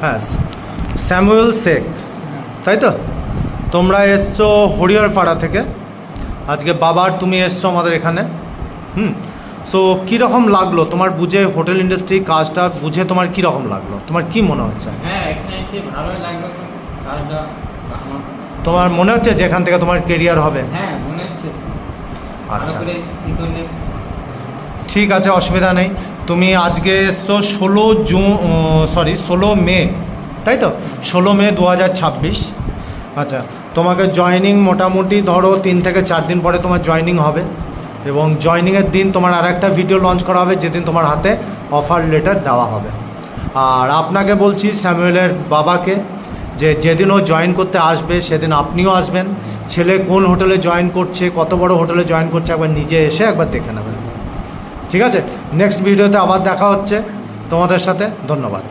হ্যাঁ, স্যামুয়েল শেখ, তাই তো? তোমরা এসছো হরিহরপাড়া থেকে, আজকে বাবার তুমি এসছো আমাদের এখানে। সো কীরকম লাগলো তোমার বুঝে, হোটেল ইন্ডাস্ট্রি কাজটা বুঝে তোমার কীরকম লাগলো, তোমার কি মনে হচ্ছে? হ্যাঁ, এখানে এসে ভালোই লাগলো কাজটা। তোমার মনে হচ্ছে যে এখান থেকে তোমার কেরিয়ার হবে? হ্যাঁ, মনে হচ্ছে। আচ্ছা, করলে ঠিক আছে, অসুবিধা নেই। তুমি আজকে এসছো 16 মে, তাই তো? 16 মে 2026। আচ্ছা, তোমাকে জয়েনিং মোটামুটি ধরো 3 থেকে 4 দিন পরে তোমার জয়েনিং হবে, এবং জয়েনিংয়ের দিন তোমার আর একটা ভিডিও লঞ্চ করা হবে যেদিন তোমার হাতে অফার লেটার দেওয়া হবে। আর আপনাকে বলছি, স্যামুয়েলের বাবাকে, যে যেদিন ও জয়েন করতে আসবে সেদিন আপনিও আসবেন। ছেলে কোন হোটেলে জয়েন করছে, কত বড় হোটেলে জয়েন করছে, একবার নিজে এসে একবার দেখে নেবেন। ঠিক আছে, নেক্সট ভিডিওতে আবার দেখা হচ্ছে তোমাদের সাথে। ধন্যবাদ।